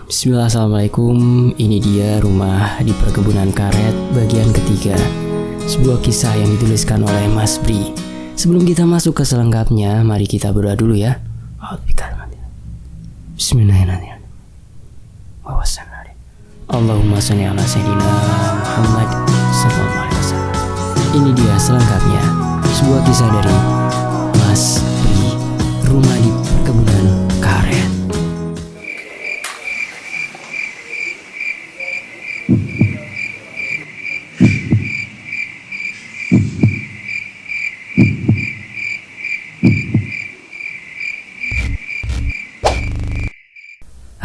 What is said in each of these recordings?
Bismillah, assalamualaikum. Ini dia Rumah di Perkebunan Karet bagian ketiga. Sebuah kisah yang dituliskan oleh Mas Bri. Sebelum kita masuk ke selengkapnya, mari kita berdoa dulu ya. Bismillahirrahmanirrahim. Allahumma sholli ala sayyidina Muhammad sallallahu alaihi wasallam. Ini dia selengkapnya. Sebuah kisah dari Mas Bri. Rumah di Perkebunan Karet.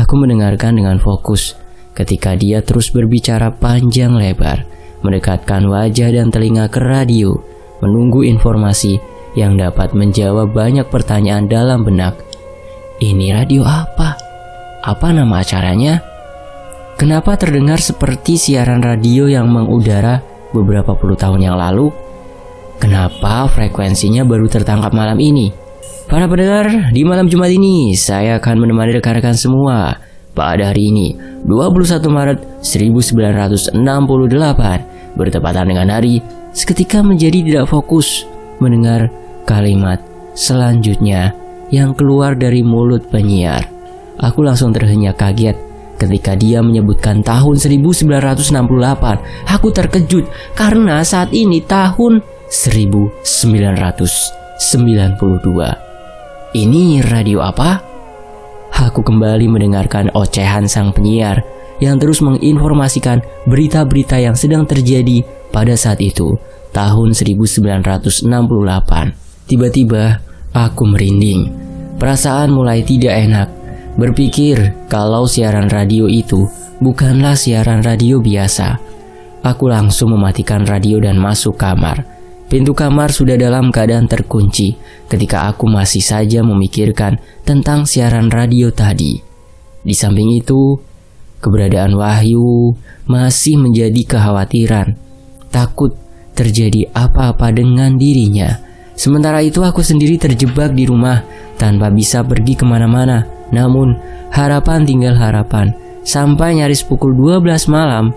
Aku mendengarkan dengan fokus ketika dia terus berbicara panjang lebar, mendekatkan wajah dan telinga ke radio, menunggu informasi yang dapat menjawab banyak pertanyaan dalam benak. Ini radio apa? Apa nama acaranya? Kenapa terdengar seperti siaran radio yang mengudara beberapa puluh tahun yang lalu? Kenapa frekuensinya baru tertangkap malam ini? Para pendengar, di malam Jumat ini saya akan menemani rekan-rekan semua pada hari ini 21 Maret 1968 bertepatan dengan hari seketika menjadi tidak fokus mendengar kalimat selanjutnya yang keluar dari mulut penyiar. Aku langsung terhenyak kaget ketika dia menyebutkan tahun 1968. Aku terkejut karena saat ini tahun 1992. Ini radio apa? Aku kembali mendengarkan ocehan sang penyiar yang terus menginformasikan berita-berita yang sedang terjadi pada saat itu, tahun 1968. Tiba-tiba aku merinding. Perasaan mulai tidak enak. Berpikir kalau siaran radio itu bukanlah siaran radio biasa. Aku langsung mematikan radio dan masuk kamar. Pintu kamar sudah dalam keadaan terkunci ketika aku masih saja memikirkan tentang siaran radio tadi. Di samping itu, keberadaan Wahyu masih menjadi kekhawatiran. Takut terjadi apa-apa dengan dirinya. Sementara itu aku sendiri terjebak di rumah tanpa bisa pergi kemana-mana. Namun, harapan tinggal harapan. Sampai nyaris pukul 12 malam,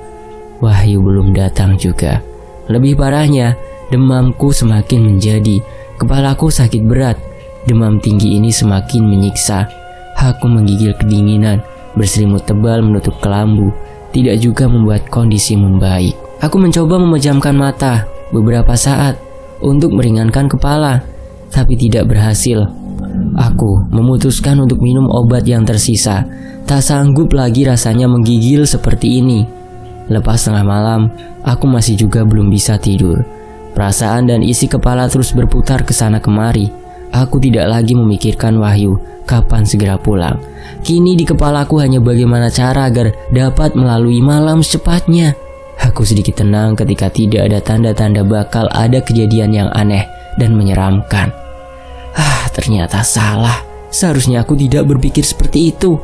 Wahyu belum datang juga. Lebih parahnya, demamku semakin menjadi, kepalaku sakit berat. Demam tinggi ini semakin menyiksa. Aku menggigil kedinginan, berselimut tebal menutup kelambu, tidak juga membuat kondisi membaik. Aku mencoba memejamkan mata beberapa saat untuk meringankan kepala, tapi tidak berhasil. Aku memutuskan untuk minum obat yang tersisa. Tak sanggup lagi rasanya menggigil seperti ini. Lepas tengah malam, aku masih juga belum bisa tidur. Perasaan dan isi kepala terus berputar ke sana kemari. Aku tidak lagi memikirkan Wahyu kapan segera pulang. Kini di kepalaku hanya bagaimana cara agar dapat melalui malam secepatnya. Aku sedikit tenang ketika tidak ada tanda-tanda bakal ada kejadian yang aneh dan menyeramkan. Ternyata salah. Seharusnya aku tidak berpikir seperti itu.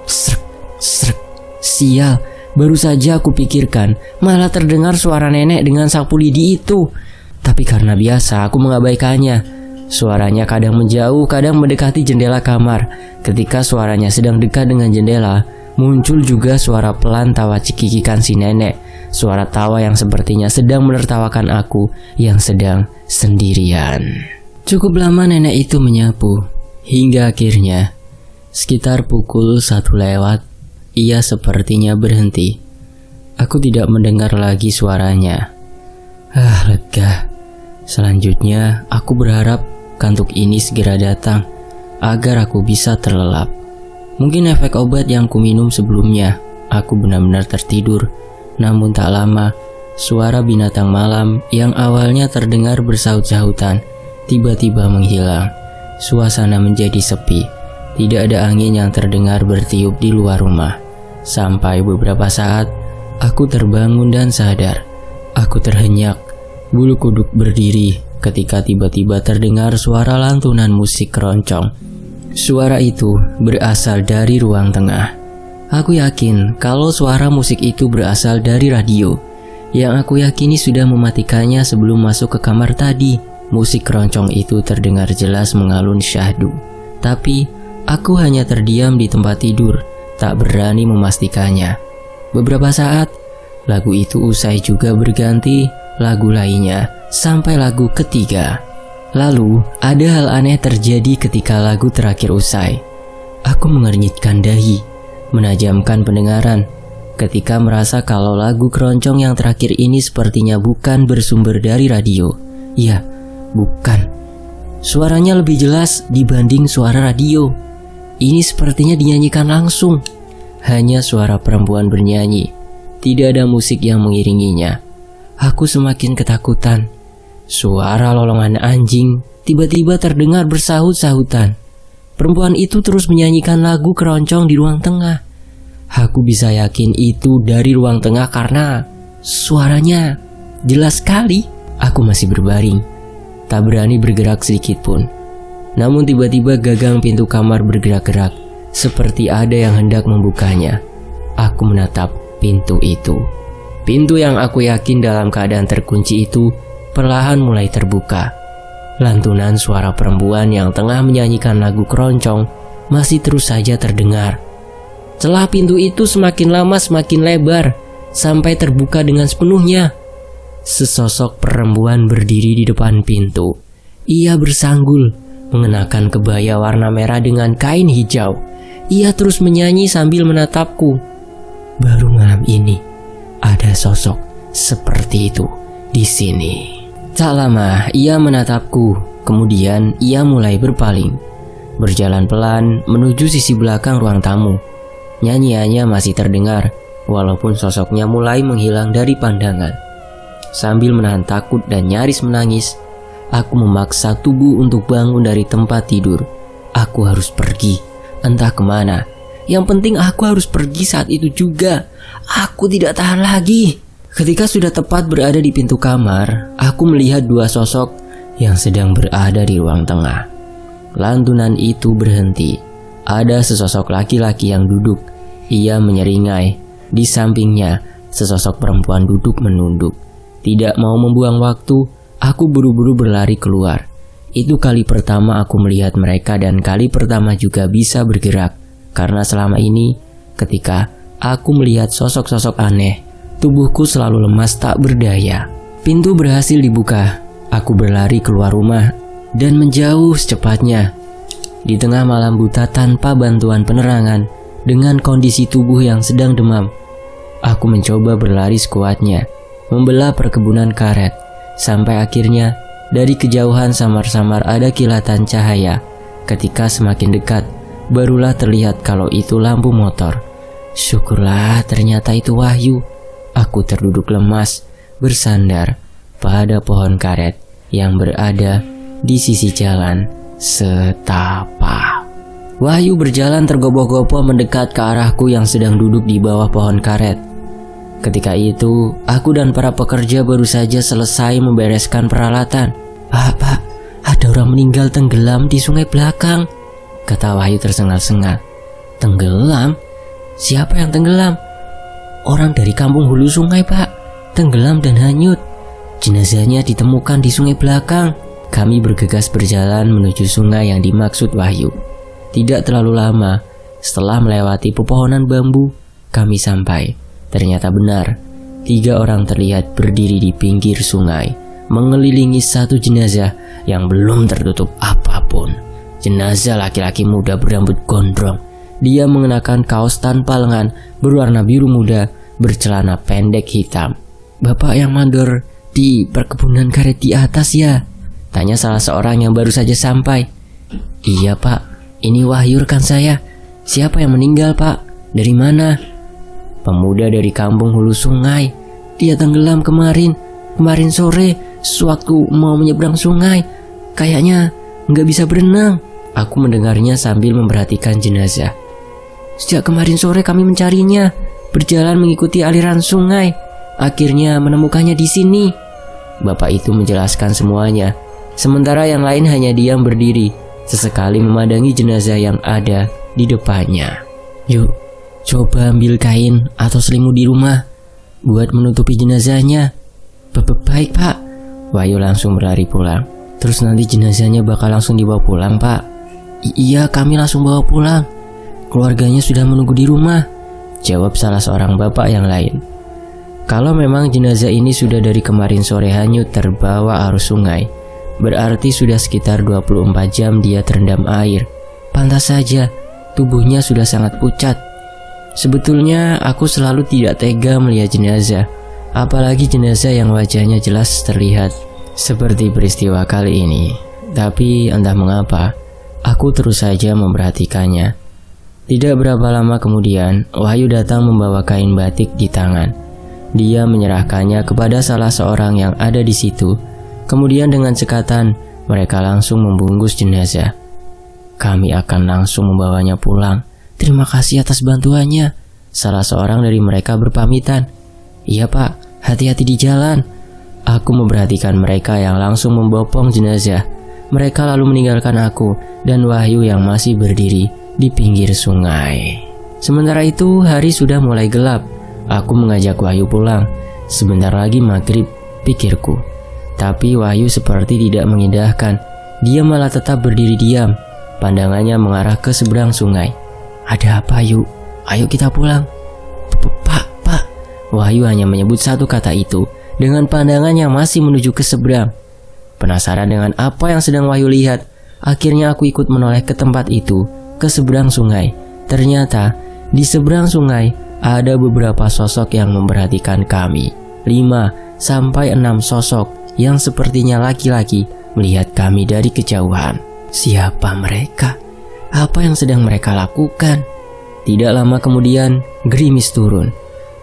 Srek, srek, sial. Baru saja aku pikirkan, malah terdengar suara nenek dengan sapu lidi itu. Tapi karena biasa aku mengabaikannya. Suaranya kadang menjauh, kadang mendekati jendela kamar. Ketika suaranya sedang dekat dengan jendela, muncul juga suara pelan tawa cekikikan si nenek. Suara tawa yang sepertinya sedang menertawakan aku yang sedang sendirian. Cukup lama nenek itu menyapu, hingga akhirnya sekitar pukul 1 lewat, ia sepertinya berhenti. Aku tidak mendengar lagi suaranya. Lega. Selanjutnya, aku berharap kantuk ini segera datang agar aku bisa terlelap. Mungkin efek obat yang kuminum sebelumnya, aku benar-benar tertidur. Namun tak lama, suara binatang malam yang awalnya terdengar bersaut-sautan tiba-tiba menghilang. Suasana menjadi sepi. Tidak ada angin yang terdengar bertiup di luar rumah. Sampai beberapa saat, aku terbangun dan sadar. Aku terhenyak, bulu kuduk berdiri ketika tiba-tiba terdengar suara lantunan musik keroncong. Suara itu berasal dari ruang tengah. Aku yakin kalau suara musik itu berasal dari radio, yang aku yakini sudah mematikannya sebelum masuk ke kamar tadi. Musik keroncong itu terdengar jelas mengalun syahdu. Tapi aku hanya terdiam di tempat tidur, tak berani memastikannya. Beberapa saat, lagu itu usai juga berganti lagu lainnya sampai lagu ketiga. Lalu, ada hal aneh terjadi ketika lagu terakhir usai. Aku mengernyitkan dahi, menajamkan pendengaran, ketika merasa kalau lagu keroncong yang terakhir ini sepertinya bukan bersumber dari radio. Ya, bukan. Suaranya lebih jelas dibanding suara radio. Ini sepertinya dinyanyikan langsung. Hanya suara perempuan bernyanyi. Tidak ada musik yang mengiringinya. Aku semakin ketakutan. Suara lolongan anjing tiba-tiba terdengar bersahut-sahutan. Perempuan itu terus menyanyikan lagu keroncong di ruang tengah. Aku bisa yakin itu dari ruang tengah karena suaranya jelas sekali. Aku masih berbaring, tak berani bergerak sedikit pun. Namun tiba-tiba gagang pintu kamar bergerak-gerak, seperti ada yang hendak membukanya. Aku menatap pintu itu. Pintu yang aku yakin dalam keadaan terkunci itu perlahan mulai terbuka. Lantunan suara perempuan yang tengah menyanyikan lagu keroncong masih terus saja terdengar. Celah pintu itu semakin lama semakin lebar, sampai terbuka dengan sepenuhnya. Sesosok perempuan berdiri di depan pintu. Ia bersanggul, mengenakan kebaya warna merah dengan kain hijau. Ia terus menyanyi sambil menatapku. Baru malam ini ada sosok seperti itu di sini. Tak lama ia menatapku, kemudian ia mulai berpaling, berjalan pelan menuju sisi belakang ruang tamu. Nyanyiannya masih terdengar, walaupun sosoknya mulai menghilang dari pandangan. Sambil menahan takut dan nyaris menangis, aku memaksa tubuh untuk bangun dari tempat tidur. Aku harus pergi, entah kemana. Yang penting aku harus pergi saat itu juga. Aku tidak tahan lagi. Ketika sudah tepat berada di pintu kamar, aku melihat dua sosok yang sedang berada di ruang tengah. Lantunan itu berhenti. Ada sesosok laki-laki yang duduk. Ia menyeringai. Di sampingnya, sesosok perempuan duduk menunduk. Tidak mau membuang waktu, aku buru-buru berlari keluar. Itu kali pertama aku melihat mereka dan kali pertama juga bisa bergerak. Karena selama ini, ketika aku melihat sosok-sosok aneh, tubuhku selalu lemas tak berdaya. Pintu berhasil dibuka. Aku berlari keluar rumah dan menjauh secepatnya. Di tengah malam buta tanpa bantuan penerangan, dengan kondisi tubuh yang sedang demam, aku mencoba berlari sekuatnya, membelah perkebunan karet, sampai akhirnya dari kejauhan samar-samar ada kilatan cahaya. Ketika semakin dekat, barulah terlihat kalau itu lampu motor. Syukurlah ternyata itu Wahyu. Aku terduduk lemas, bersandar pada pohon karet yang berada di sisi jalan setapak. Wahyu berjalan tergopoh-gopoh mendekat ke arahku yang sedang duduk di bawah pohon karet. Ketika itu, aku dan para pekerja baru saja selesai membereskan peralatan. Pak, ada orang meninggal tenggelam di sungai belakang, kata Wahyu tersengal-sengal. Tenggelam? Siapa yang tenggelam? Orang dari kampung hulu sungai, Pak. Tenggelam dan hanyut. Jenazahnya ditemukan di sungai belakang. Kami bergegas berjalan menuju sungai yang dimaksud Wahyu. Tidak terlalu lama, setelah melewati pepohonan bambu, kami sampai. Ternyata benar, 3 orang terlihat berdiri di pinggir sungai, mengelilingi satu jenazah yang belum tertutup apapun. Jenazah laki-laki muda berambut gondrong. Dia mengenakan kaos tanpa lengan berwarna biru muda, bercelana pendek hitam. Bapak yang mandor di perkebunan karet di atas ya? Tanya salah seorang yang baru saja sampai. Iya Pak, ini Wahyu rekan saya. Siapa yang meninggal Pak? Dari mana? Pemuda dari kampung hulu sungai. Dia tenggelam kemarin sore sewaktu mau menyeberang sungai. Kayaknya nggak bisa berenang. Aku mendengarnya sambil memperhatikan jenazah. Sejak kemarin sore kami mencarinya, berjalan mengikuti aliran sungai. Akhirnya menemukannya di sini. Bapak itu menjelaskan semuanya. Sementara yang lain hanya diam berdiri, sesekali memandangi jenazah yang ada di depannya. Yuk, coba ambil kain atau selimut di rumah buat menutupi jenazahnya. Baik Pak. Wahyu langsung berlari pulang. Terus nanti jenazahnya bakal langsung dibawa pulang Pak? Iya, kami langsung bawa pulang. keluarganya sudah menunggu di rumah, jawab salah seorang bapak yang lain. Kalau memang jenazah ini sudah dari kemarin sore hanyut terbawa arus sungai, berarti sudah sekitar 24 jam dia terendam air. Pantas saja, tubuhnya sudah sangat pucat. Sebetulnya aku selalu tidak tega melihat jenazah, apalagi jenazah yang wajahnya jelas terlihat, seperti peristiwa kali ini. Tapi entah mengapa, aku terus saja memperhatikannya. Tidak berapa lama kemudian, Wahyu datang membawa kain batik di tangan. Dia menyerahkannya kepada salah seorang yang ada di situ. Kemudian dengan cekatan, mereka langsung membungkus jenazah. Kami akan langsung membawanya pulang. Terima kasih atas bantuannya. Salah seorang dari mereka berpamitan. Iya pak, hati-hati di jalan. Aku memperhatikan mereka yang langsung membopong jenazah. Mereka lalu meninggalkan aku dan Wahyu yang masih berdiri di pinggir sungai. Sementara itu hari sudah mulai gelap. Aku mengajak Wahyu pulang. Sebentar lagi maghrib, pikirku. Tapi Wahyu seperti tidak mengindahkan. Dia malah tetap berdiri diam. Pandangannya mengarah ke seberang sungai. Ada apa yuk? Ayo kita pulang. Pak. Wahyu hanya menyebut satu kata itu dengan pandangan yang masih menuju ke seberang. Penasaran dengan apa yang sedang Wahyu lihat, akhirnya aku ikut menoleh ke tempat itu, ke seberang sungai. Ternyata di seberang sungai ada beberapa sosok yang memperhatikan kami. 5 sampai 6 sosok yang sepertinya laki-laki melihat kami dari kejauhan. Siapa mereka? Apa yang sedang mereka lakukan? Tidak lama kemudian, gerimis turun.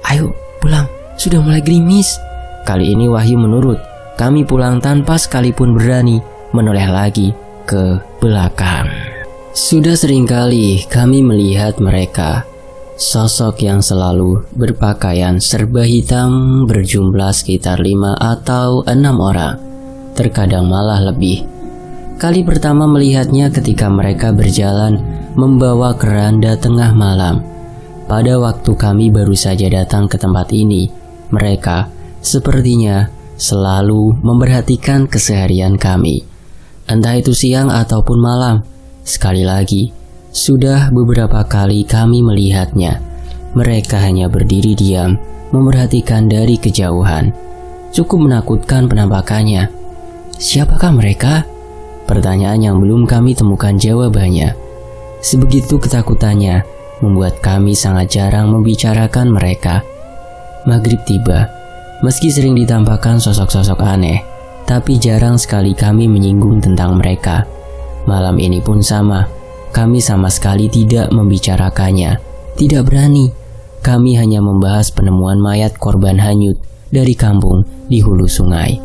Ayo pulang, sudah mulai gerimis. Kali ini Wahyu menurut. Kami pulang tanpa sekalipun berani menoleh lagi ke belakang. Sudah seringkali kami melihat mereka. Sosok yang selalu berpakaian serba hitam berjumlah sekitar 5 atau 6 orang, terkadang malah lebih. Kali pertama melihatnya ketika mereka berjalan membawa keranda tengah malam. Pada waktu kami baru saja datang ke tempat ini, mereka sepertinya selalu memperhatikan keseharian kami, entah itu siang ataupun malam. Sekali lagi, sudah beberapa kali kami melihatnya. Mereka hanya berdiri diam, memperhatikan dari kejauhan. Cukup menakutkan penampakannya. Siapakah mereka? Pertanyaan yang belum kami temukan jawabannya. Sebegitu ketakutannya, membuat kami sangat jarang membicarakan mereka. Maghrib tiba. Meski sering ditampakkan sosok-sosok aneh, tapi jarang sekali kami menyinggung tentang mereka. Malam ini pun sama. Kami sama sekali tidak membicarakannya. Tidak berani. Kami hanya membahas penemuan mayat korban hanyut dari kampung di hulu sungai.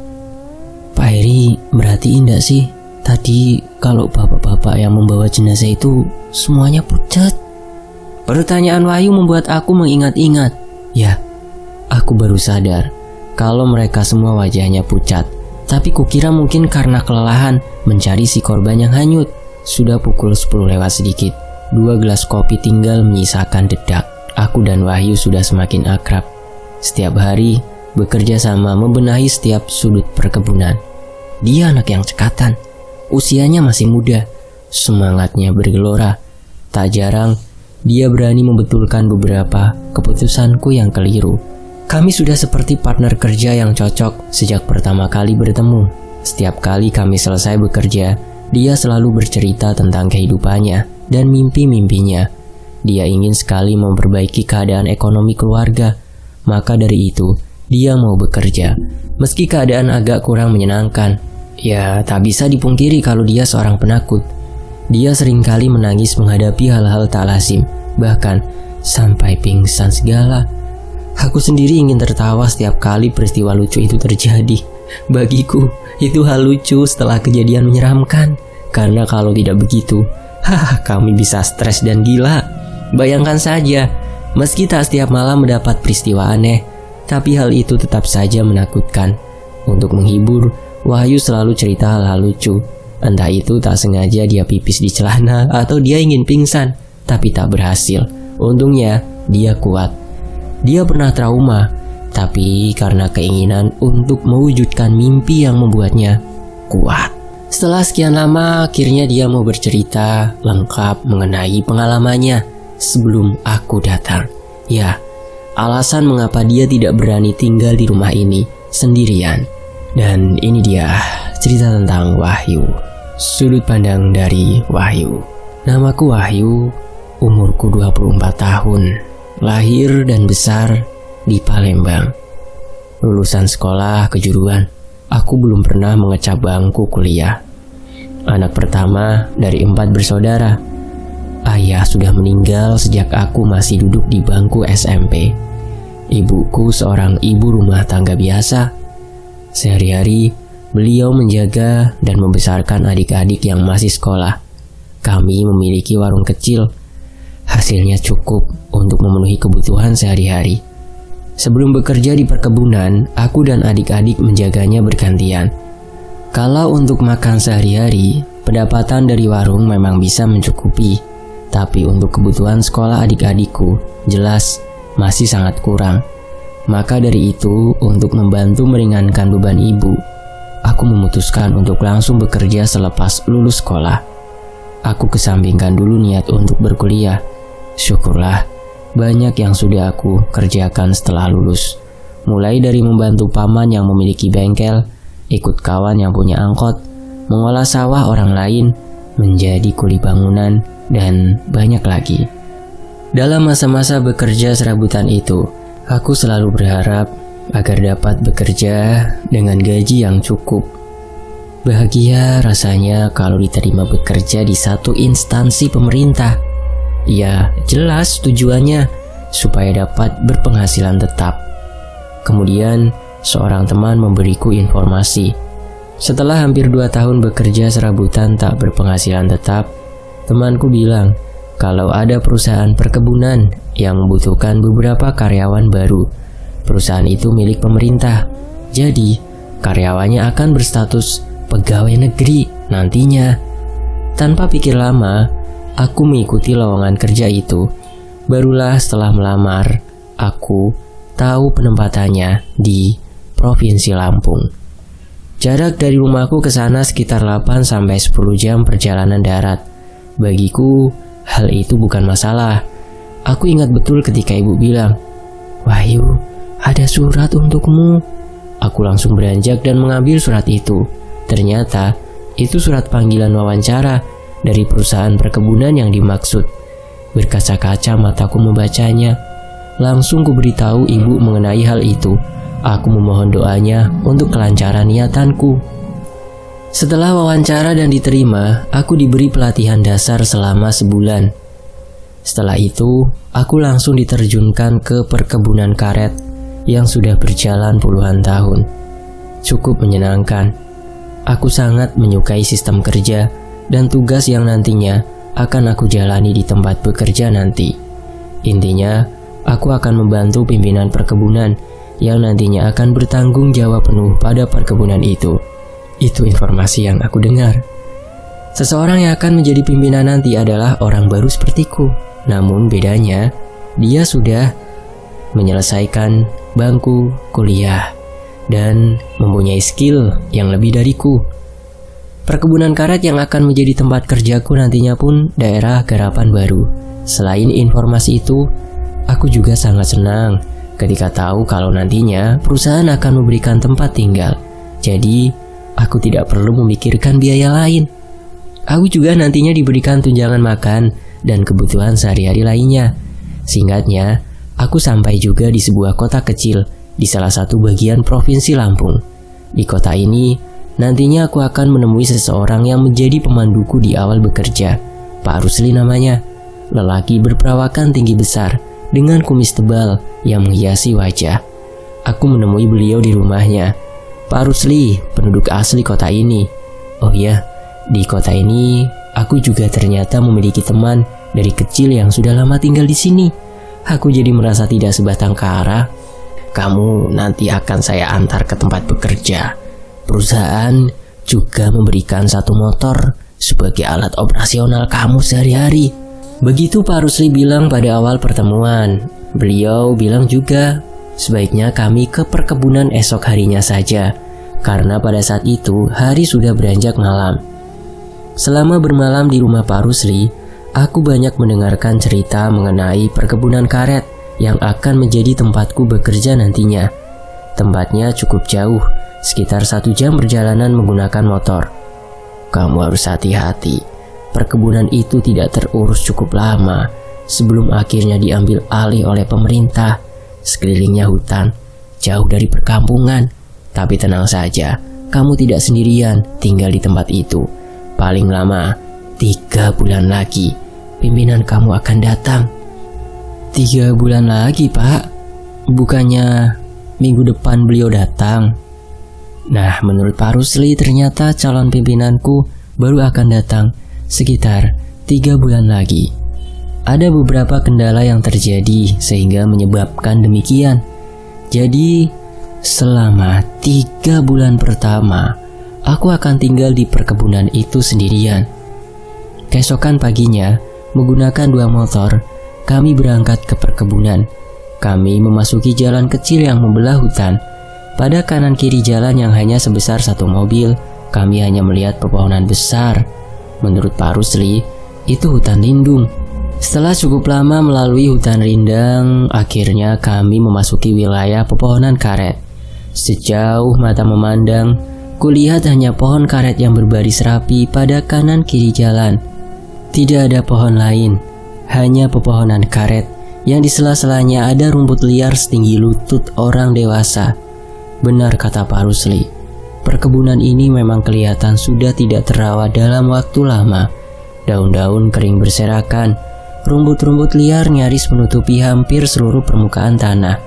Pak Heri, berarti indah sih tadi kalau bapak-bapak yang membawa jenazah itu semuanya pucat? Pertanyaan Wahyu membuat aku mengingat-ingat. Ya, aku baru sadar kalau mereka semua wajahnya pucat. Tapi kukira mungkin karena kelelahan mencari si korban yang hanyut. Sudah pukul 10 lewat sedikit. 2 gelas kopi tinggal menyisakan dedak. Aku dan Wahyu sudah semakin akrab. Setiap hari bekerja sama membenahi setiap sudut perkebunan. Dia anak yang cekatan. Usianya masih muda. Semangatnya bergelora. Tak jarang dia berani membetulkan beberapa keputusanku yang keliru. Kami sudah seperti partner kerja yang cocok sejak pertama kali bertemu. Setiap kali kami selesai bekerja, dia selalu bercerita tentang kehidupannya dan mimpi-mimpinya. Dia ingin sekali memperbaiki keadaan ekonomi keluarga. Maka dari itu, dia mau bekerja. Meski keadaan agak kurang menyenangkan. Ya, tak bisa dipungkiri kalau dia seorang penakut. Dia seringkali menangis menghadapi hal-hal tak lazim. Bahkan, sampai pingsan segala. Aku sendiri ingin tertawa setiap kali peristiwa lucu itu terjadi. Bagiku, itu hal lucu setelah kejadian menyeramkan. Karena kalau tidak begitu, kami bisa stres dan gila. Bayangkan saja, meski tak setiap malam mendapat peristiwa aneh, tapi hal itu tetap saja menakutkan. Untuk menghibur, Wahyu selalu cerita hal-hal lucu. Entah itu tak sengaja dia pipis di celana atau dia ingin pingsan, tapi tak berhasil. Untungnya, dia kuat. Dia pernah trauma, tapi karena keinginan untuk mewujudkan mimpi yang membuatnya kuat. Setelah sekian lama, akhirnya dia mau bercerita lengkap mengenai pengalamannya. sebelum aku datang. Ya, alasan mengapa dia tidak berani tinggal di rumah ini sendirian. Dan ini dia cerita tentang Wahyu. Sudut pandang dari Wahyu. Namaku Wahyu, umurku 24 tahun. Lahir dan besar di Palembang. Lulusan sekolah kejuruan, aku belum pernah mengecap bangku kuliah. Anak pertama dari 4 bersaudara. Ayah sudah meninggal sejak aku masih duduk di bangku SMP. Ibuku seorang ibu rumah tangga biasa. Sehari-hari beliau menjaga dan membesarkan adik-adik yang masih sekolah. Kami memiliki warung kecil. Hasilnya cukup untuk memenuhi kebutuhan sehari-hari. Sebelum bekerja di perkebunan, aku dan adik-adik menjaganya bergantian. Kalau untuk makan sehari-hari, pendapatan dari warung memang bisa mencukupi. Tapi untuk kebutuhan sekolah adik-adikku, jelas masih sangat kurang. Maka dari itu, untuk membantu meringankan beban ibu, aku memutuskan untuk langsung bekerja selepas lulus sekolah. Aku kesampingkan dulu niat untuk berkuliah. Syukurlah, banyak yang sudah aku kerjakan setelah lulus. Mulai dari membantu paman yang memiliki bengkel, ikut kawan yang punya angkot, mengolah sawah orang lain, menjadi kuli bangunan, dan banyak lagi. Dalam masa-masa bekerja serabutan itu, aku selalu berharap agar dapat bekerja dengan gaji yang cukup. Bahagia rasanya kalau diterima bekerja di satu instansi pemerintah. Ya, jelas tujuannya supaya dapat berpenghasilan tetap. Kemudian, seorang teman memberiku informasi. Setelah hampir 2 tahun bekerja serabutan tak berpenghasilan tetap, temanku bilang kalau ada perusahaan perkebunan yang membutuhkan beberapa karyawan baru. Perusahaan itu milik pemerintah, jadi karyawannya akan berstatus pegawai negeri nantinya. Tanpa pikir lama, aku mengikuti lowongan kerja itu. Barulah setelah melamar, aku tahu penempatannya di Provinsi Lampung. Jarak dari rumahku ke sana sekitar 8-10 jam perjalanan darat. Bagiku, hal itu bukan masalah. Aku ingat betul ketika ibu bilang, "Wahyu, ada surat untukmu." Aku langsung beranjak dan mengambil surat itu. Ternyata, itu surat panggilan wawancara dari perusahaan perkebunan yang dimaksud. Berkaca-kaca mataku membacanya. Langsung kuberitahu ibu mengenai hal itu. Aku memohon doanya untuk kelancaran niatanku. Setelah wawancara dan diterima, aku diberi pelatihan dasar selama sebulan. Setelah itu, aku langsung diterjunkan ke perkebunan karet yang sudah berjalan puluhan tahun. Cukup menyenangkan. Aku sangat menyukai sistem kerja dan tugas yang nantinya akan aku jalani di tempat bekerja nanti. Intinya, aku akan membantu pimpinan perkebunan yang nantinya akan bertanggung jawab penuh pada perkebunan itu. Itu informasi yang aku dengar. Seseorang yang akan menjadi pimpinan nanti adalah orang baru sepertiku. Namun bedanya, dia sudah menyelesaikan bangku kuliah dan mempunyai skill yang lebih dariku. Perkebunan karet yang akan menjadi tempat kerjaku nantinya pun daerah garapan baru. Selain informasi itu, aku juga sangat senang ketika tahu kalau nantinya perusahaan akan memberikan tempat tinggal. Jadi, aku tidak perlu memikirkan biaya lain. Aku juga nantinya diberikan tunjangan makan dan kebutuhan sehari-hari lainnya. Singkatnya, aku sampai juga di sebuah kota kecil di salah satu bagian Provinsi Lampung. Di kota ini, nantinya aku akan menemui seseorang yang menjadi pemanduku di awal bekerja. Pak Rusli namanya. Lelaki berperawakan tinggi besar dengan kumis tebal yang menghiasi wajah. Aku menemui beliau di rumahnya. "Pak Rusli, penduduk asli kota ini." "Oh iya, di kota ini aku juga ternyata memiliki teman dari kecil yang sudah lama tinggal di sini." Aku jadi merasa tidak sebatang kara. "Kamu nanti akan saya antar ke tempat bekerja. Perusahaan juga memberikan 1 motor sebagai alat operasional kamu sehari-hari." Begitu Pak Rusli bilang pada awal pertemuan. Beliau bilang juga sebaiknya kami ke perkebunan esok harinya saja, karena pada saat itu hari sudah beranjak malam. Selama bermalam di rumah Pak Rusli, aku banyak mendengarkan cerita mengenai perkebunan karet yang akan menjadi tempatku bekerja nantinya. Tempatnya cukup jauh, sekitar 1 jam perjalanan menggunakan motor. Kamu harus hati-hati, perkebunan itu tidak terurus cukup lama sebelum akhirnya diambil alih oleh pemerintah. Sekelilingnya hutan, jauh dari perkampungan. Tapi tenang saja, kamu tidak sendirian tinggal di tempat itu. Paling lama 3 bulan lagi pimpinan kamu akan datang. 3 bulan lagi, Pak? Bukannya minggu depan beliau datang? Nah, menurut Pak Rusli ternyata calon pimpinanku baru akan datang sekitar 3 bulan lagi. Ada beberapa kendala yang terjadi sehingga menyebabkan demikian. Jadi, selama 3 bulan pertama, aku akan tinggal di perkebunan itu sendirian. Keesokan paginya, menggunakan 2 motor, kami berangkat ke perkebunan. Kami memasuki jalan kecil yang membelah hutan. Pada kanan kiri jalan yang hanya sebesar 1 mobil, kami hanya melihat pepohonan besar. Menurut Pak Rusli, itu hutan lindung. Setelah cukup lama melalui hutan rindang, akhirnya kami memasuki wilayah pepohonan karet. Sejauh mata memandang, kulihat hanya pohon karet yang berbaris rapi pada kanan kiri jalan. Tidak ada pohon lain, hanya pepohonan karet yang di sela-selanya ada rumput liar setinggi lutut orang dewasa. Benar kata Pak Rusli, perkebunan ini memang kelihatan sudah tidak terawat dalam waktu lama. Daun-daun kering berserakan, rumput-rumput liar nyaris menutupi hampir seluruh permukaan tanah.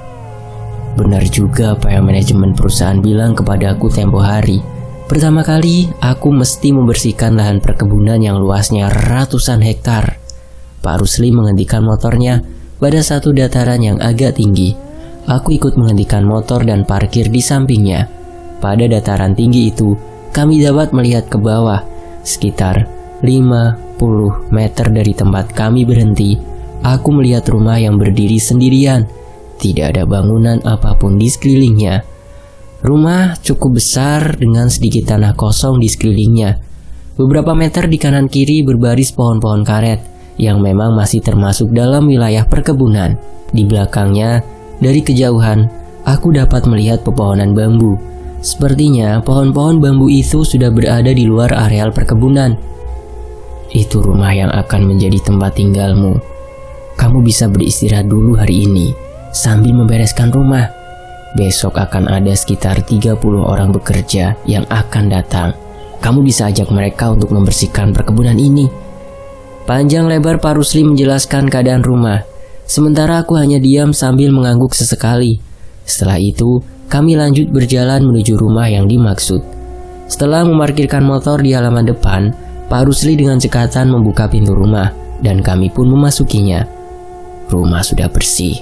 Benar juga apa yang manajemen perusahaan bilang kepadaku tempo hari. Pertama kali, aku mesti membersihkan lahan perkebunan yang luasnya ratusan hektar. Pak Rusli menghentikan motornya pada satu dataran yang agak tinggi. Aku ikut menghentikan motor dan parkir di sampingnya. Pada dataran tinggi itu, kami dapat melihat ke bawah, sekitar 50 meter dari tempat kami berhenti. Aku melihat rumah yang berdiri sendirian. Tidak ada bangunan apapun di sekelilingnya. Rumah cukup besar dengan sedikit tanah kosong di sekelilingnya. Beberapa meter di kanan kiri berbaris pohon-pohon karet yang memang masih termasuk dalam wilayah perkebunan. Di belakangnya, dari kejauhan, aku dapat melihat pepohonan bambu. Sepertinya pohon-pohon bambu itu sudah berada di luar areal perkebunan. Itu rumah yang akan menjadi tempat tinggalmu. Kamu bisa beristirahat dulu hari ini sambil membereskan rumah. Besok akan ada sekitar 30 orang bekerja yang akan datang. Kamu bisa ajak mereka untuk membersihkan perkebunan ini. Panjang lebar Pak Rusli menjelaskan keadaan rumah. Sementara aku hanya diam sambil mengangguk sesekali. Setelah itu, kami lanjut berjalan menuju rumah yang dimaksud. Setelah memarkirkan motor di halaman depan, Pak Rusli dengan cekatan membuka pintu rumah dan kami pun memasukinya. Rumah sudah bersih.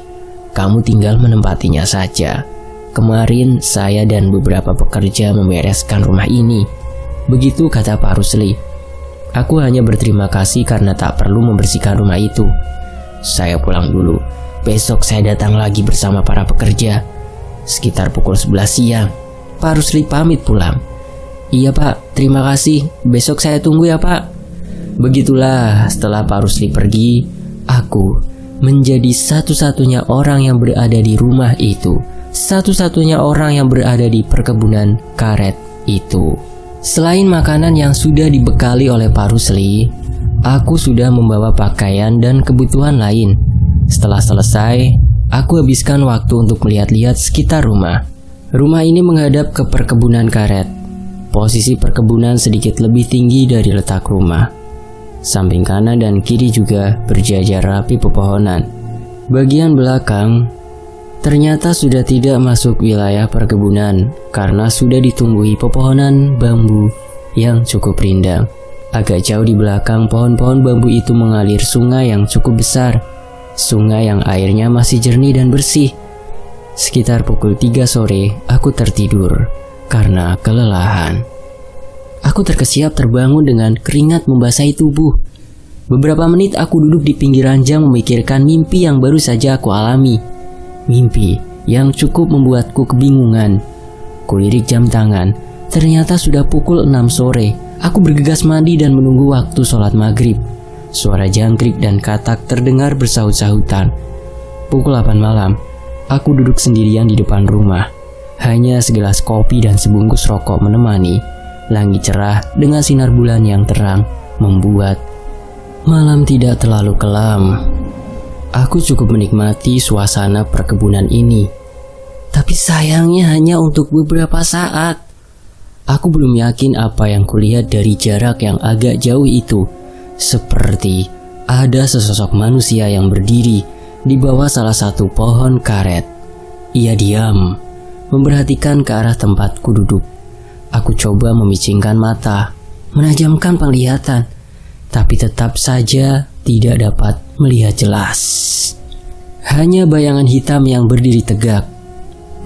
Kamu tinggal menempatinya saja. Kemarin saya dan beberapa pekerja membereskan rumah ini. Begitu kata Pak Rusli. Aku hanya berterima kasih karena tak perlu membersihkan rumah itu. Saya pulang dulu. Besok saya datang lagi bersama para pekerja. Sekitar pukul 11 siang. Pak Rusli pamit pulang. Iya Pak, terima kasih. Besok saya tunggu ya Pak. Begitulah setelah Pak Rusli pergi, aku menjadi satu-satunya orang yang berada di rumah itu. Satu-satunya orang yang berada di perkebunan karet itu. Selain makanan yang sudah dibekali oleh Pak Rusli, aku sudah membawa pakaian dan kebutuhan lain. Setelah selesai, aku habiskan waktu untuk melihat-lihat sekitar rumah. Rumah ini menghadap ke perkebunan karet. Posisi perkebunan sedikit lebih tinggi dari letak rumah. Samping kanan dan kiri juga berjajar rapi pepohonan. Bagian belakang ternyata sudah tidak masuk wilayah perkebunan karena sudah ditumbuhi pepohonan bambu yang cukup rindang. Agak jauh di belakang pohon-pohon bambu itu mengalir sungai yang cukup besar. Sungai yang airnya masih jernih dan bersih. Sekitar pukul 3 sore, aku tertidur karena kelelahan. Aku terkesiap terbangun dengan keringat membasahi tubuh. Beberapa menit aku duduk di pinggir ranjang memikirkan mimpi yang baru saja aku alami. Mimpi yang cukup membuatku kebingungan. Kulirik jam tangan, ternyata sudah pukul 6 sore. Aku bergegas mandi dan menunggu waktu sholat maghrib. suara jangkrik dan katak terdengar bersaut-sautan. Pukul 8 malam, aku duduk sendirian di depan rumah. Hanya segelas kopi dan sebungkus rokok menemani. Langit cerah dengan sinar bulan yang terang membuat malam tidak terlalu kelam. Aku cukup menikmati suasana perkebunan ini. Tapi sayangnya hanya untuk beberapa saat. Aku belum yakin apa yang kulihat dari jarak yang agak jauh itu. Seperti ada sesosok manusia yang berdiri di bawah salah satu pohon karet. Ia diam, memperhatikan ke arah tempatku duduk. Aku coba memicingkan mata, menajamkan penglihatan, tapi tetap saja tidak dapat melihat jelas. Hanya bayangan hitam yang berdiri tegak.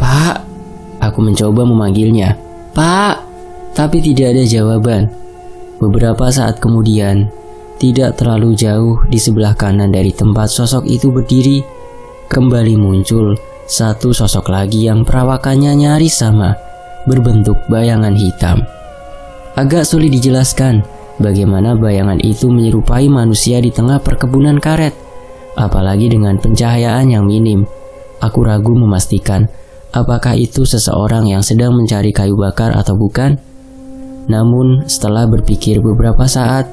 "Pak," aku mencoba memanggilnya. "Pak," tapi tidak ada jawaban. Beberapa saat kemudian, tidak terlalu jauh di sebelah kanan dari tempat sosok itu berdiri, kembali muncul satu sosok lagi yang perawakannya nyaris sama, berbentuk bayangan hitam. Agak sulit dijelaskan bagaimana bayangan itu menyerupai manusia di tengah perkebunan karet, apalagi dengan pencahayaan yang minim. Aku ragu memastikan apakah itu seseorang yang sedang mencari kayu bakar atau bukan. Namun setelah berpikir beberapa saat,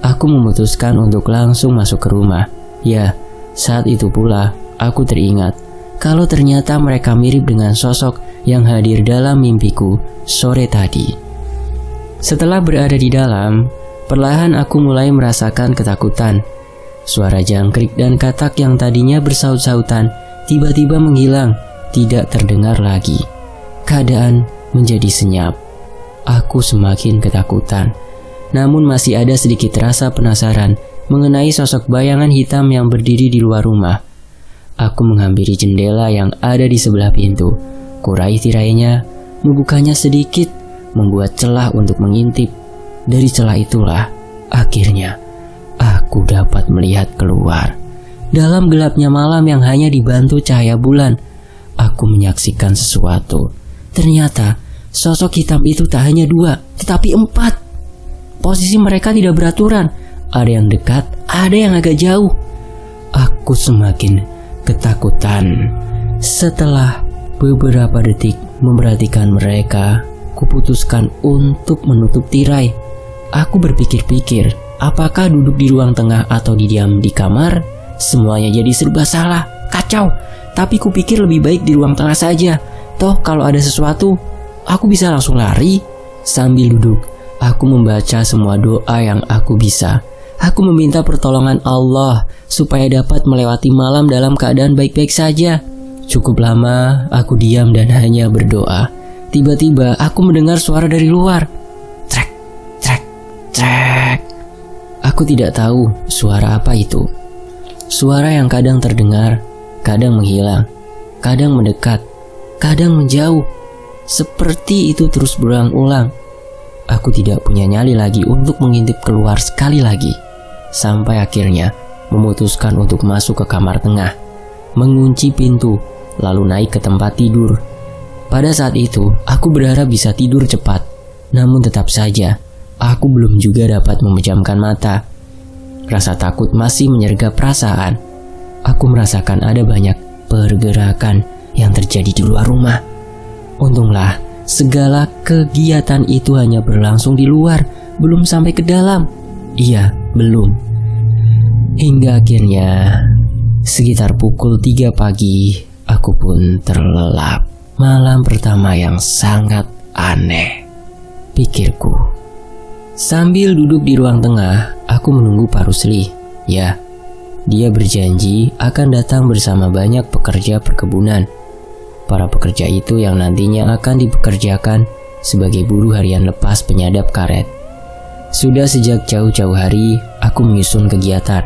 aku memutuskan untuk langsung masuk ke rumah. Ya, saat itu pula aku teringat kalau ternyata mereka mirip dengan sosok yang hadir dalam mimpiku sore tadi. Setelah berada di dalam, perlahan aku mulai merasakan ketakutan. Suara jangkrik dan katak yang tadinya bersaut-sautan tiba-tiba menghilang, tidak terdengar lagi. Keadaan menjadi senyap. Aku semakin ketakutan. Namun masih ada sedikit rasa penasaran mengenai sosok bayangan hitam yang berdiri di luar rumah. Aku menghampiri jendela yang ada di sebelah pintu. Kurai tirainya, membukanya sedikit, membuat celah untuk mengintip. Dari celah itulah, akhirnya, aku dapat melihat keluar. Dalam gelapnya malam yang hanya dibantu cahaya bulan, aku menyaksikan sesuatu. Ternyata, sosok hitam itu tak hanya 2, tetapi 4. Posisi mereka tidak beraturan. Ada yang dekat, ada yang agak jauh. Aku semakin ketakutan. Setelah beberapa detik memperhatikan mereka, kuputuskan untuk menutup tirai. Aku berpikir-pikir, apakah duduk di ruang tengah atau diam di kamar? Semuanya jadi serba salah, kacau. Tapi kupikir lebih baik di ruang tengah saja. Toh kalau ada sesuatu, aku bisa langsung lari. Sambil duduk, aku membaca semua doa yang aku bisa. Aku meminta pertolongan Allah supaya dapat melewati malam dalam keadaan baik-baik saja. Cukup lama aku diam dan hanya berdoa. Tiba-tiba aku mendengar suara dari luar. Trek, trek, trek. Aku tidak tahu suara apa itu. Suara yang kadang terdengar, kadang menghilang, kadang mendekat, kadang menjauh. Seperti itu terus berulang-ulang. Aku tidak punya nyali lagi untuk mengintip keluar sekali lagi. Sampai akhirnya memutuskan untuk masuk ke kamar tengah, mengunci pintu, lalu naik ke tempat tidur. Pada saat itu, aku berharap bisa tidur cepat. Namun tetap saja, aku belum juga dapat memejamkan mata. Rasa takut masih menyergap perasaan. Aku merasakan ada banyak pergerakan yang terjadi di luar rumah. Untunglah, segala kegiatan itu hanya berlangsung di luar, belum sampai ke dalam. Iya, belum. Hingga akhirnya, sekitar pukul 3 pagi, aku pun terlelap. Malam pertama yang sangat aneh, pikirku. Sambil duduk di ruang tengah, aku menunggu Pak Rusli. Ya, dia berjanji akan datang bersama banyak pekerja perkebunan. Para pekerja itu yang nantinya akan dipekerjakan sebagai buruh harian lepas penyadap karet. Sudah sejak jauh-jauh hari, aku menyusun kegiatan.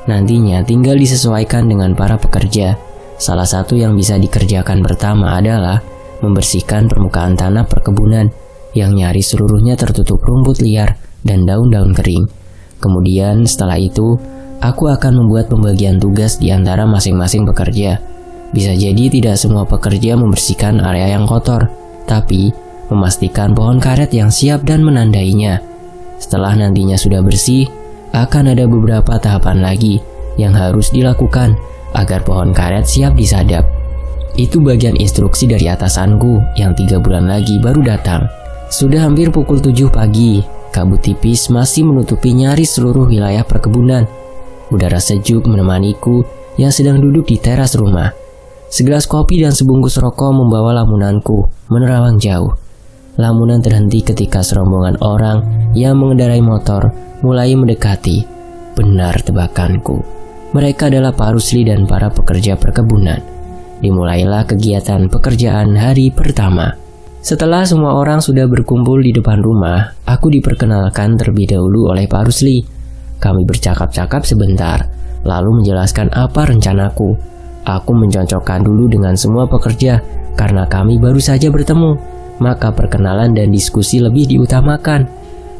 Nantinya tinggal disesuaikan dengan para pekerja. Salah satu yang bisa dikerjakan pertama adalah membersihkan permukaan tanah perkebunan yang nyaris seluruhnya tertutup rumput liar dan daun-daun kering. Kemudian setelah itu, aku akan membuat pembagian tugas di antara masing-masing pekerja. Bisa jadi tidak semua pekerja membersihkan area yang kotor, tapi memastikan pohon karet yang siap dan menandainya. Setelah nantinya sudah bersih, akan ada beberapa tahapan lagi yang harus dilakukan agar pohon karet siap disadap. Itu bagian instruksi dari atasanku yang 3 bulan lagi baru datang. Sudah hampir pukul 7 pagi, kabut tipis masih menutupi nyaris seluruh wilayah perkebunan. Udara sejuk menemaniku yang sedang duduk di teras rumah. Segelas kopi dan sebungkus rokok membawa lamunanku menerawang jauh. Lamunan terhenti ketika serombongan orang yang mengendarai motor mulai mendekati. Benar tebakanku, mereka adalah Pak Rusli dan para pekerja perkebunan. Dimulailah kegiatan pekerjaan hari pertama. Setelah semua orang sudah berkumpul di depan rumah, aku diperkenalkan terlebih dahulu oleh Pak Rusli. Kami bercakap-cakap sebentar, lalu menjelaskan apa rencanaku. Aku mencocokkan dulu dengan semua pekerja karena kami baru saja bertemu, maka perkenalan dan diskusi lebih diutamakan.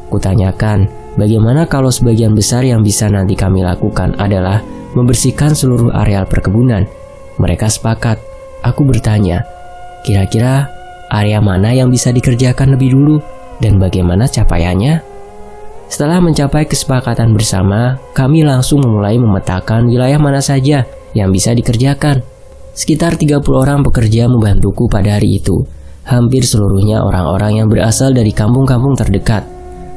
Kutanyakan, bagaimana kalau sebagian besar yang bisa nanti kami lakukan adalah membersihkan seluruh areal perkebunan. Mereka sepakat. Aku bertanya, kira-kira area mana yang bisa dikerjakan lebih dulu dan bagaimana capaiannya? Setelah mencapai kesepakatan bersama, kami langsung memulai memetakan wilayah mana saja yang bisa dikerjakan. Sekitar 30 orang pekerja membantuku pada hari itu. Hampir seluruhnya orang-orang yang berasal dari kampung-kampung terdekat.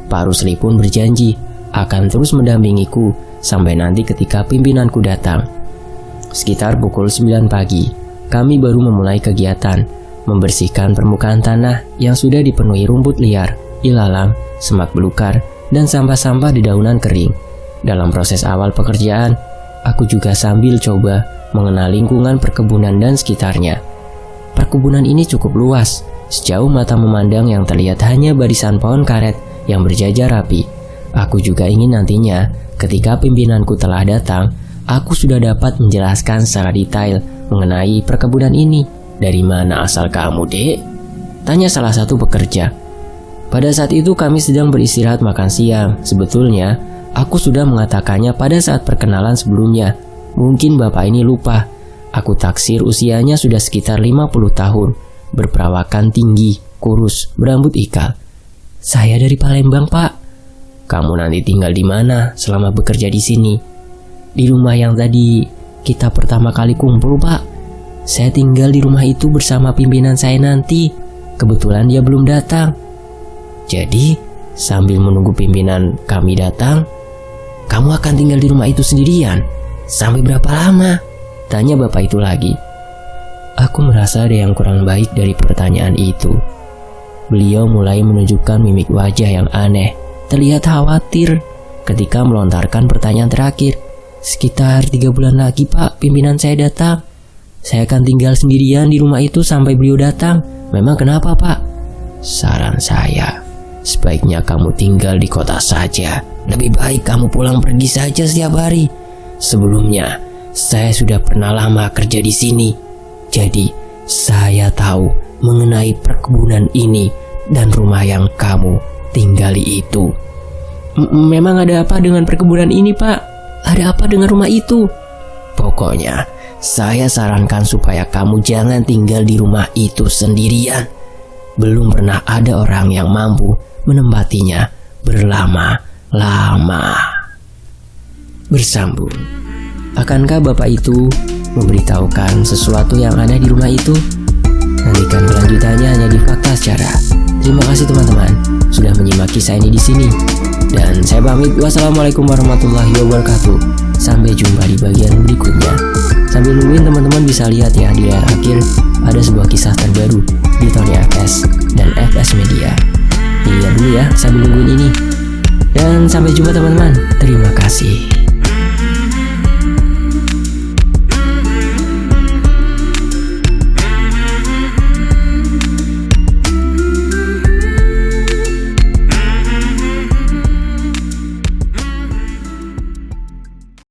Pak Rusli pun berjanji akan terus mendampingiku sampai nanti ketika pimpinanku datang. Sekitar pukul 9 pagi, kami baru memulai kegiatan membersihkan permukaan tanah yang sudah dipenuhi rumput liar, ilalang, semak belukar, dan sampah-sampah dedaunan kering. Dalam proses awal pekerjaan, aku juga sambil coba mengenal lingkungan perkebunan dan sekitarnya. Perkebunan ini cukup luas, sejauh mata memandang yang terlihat hanya barisan pohon karet yang berjajar rapi. Aku juga ingin nantinya, ketika pimpinanku telah datang, aku sudah dapat menjelaskan secara detail mengenai perkebunan ini. Dari mana asal kamu, Dek? Tanya salah satu pekerja. Pada saat itu kami sedang beristirahat makan siang. Sebetulnya, aku sudah mengatakannya pada saat perkenalan sebelumnya. Mungkin bapak ini lupa. Aku taksir usianya sudah sekitar 50 tahun. Berperawakan tinggi, kurus, berambut ikal. Saya dari Palembang, Pak. Kamu nanti tinggal di mana selama bekerja di sini? Di rumah yang tadi kita pertama kali kumpul, Pak. Saya tinggal di rumah itu bersama pimpinan saya nanti. Kebetulan dia belum datang. Jadi, sambil menunggu pimpinan kami datang, kamu akan tinggal di rumah itu sendirian? Sampai berapa lama? Tanya bapak itu lagi. Aku merasa ada yang kurang baik dari pertanyaan itu. Beliau mulai menunjukkan mimik wajah yang aneh. Terlihat khawatir ketika melontarkan pertanyaan terakhir. Sekitar 3 bulan lagi, Pak, pimpinan saya datang. Saya akan tinggal sendirian di rumah itu sampai beliau datang. Memang kenapa, Pak? Saran saya, sebaiknya kamu tinggal di kota saja. Lebih baik kamu pulang pergi saja setiap hari. Sebelumnya, saya sudah pernah lama kerja di sini. Jadi, saya tahu mengenai perkebunan ini dan rumah yang kamu tinggali itu. Memang ada apa dengan perkebunan ini, Pak? Ada apa dengan rumah itu? Pokoknya, saya sarankan supaya kamu jangan tinggal di rumah itu sendirian. Belum pernah ada orang yang mampu menempatinya berlama-lama. Bersambung. Akankah bapak itu memberitahukan sesuatu yang aneh di rumah itu? Nantikan kelanjutannya hanya di Fakta Sejarah. Terima kasih teman-teman sudah menyimak kisah ini di sini. Dan saya pamit. Wassalamualaikum warahmatullahi wabarakatuh. Sampai jumpa di bagian berikutnya. Sambil nungguin teman-teman bisa lihat ya, di layar akhir ada sebuah kisah terbaru di Tony FS dan FS Media. Lihat dulu ya sambil nungguin ini. Dan sampai jumpa teman-teman. Terima kasih.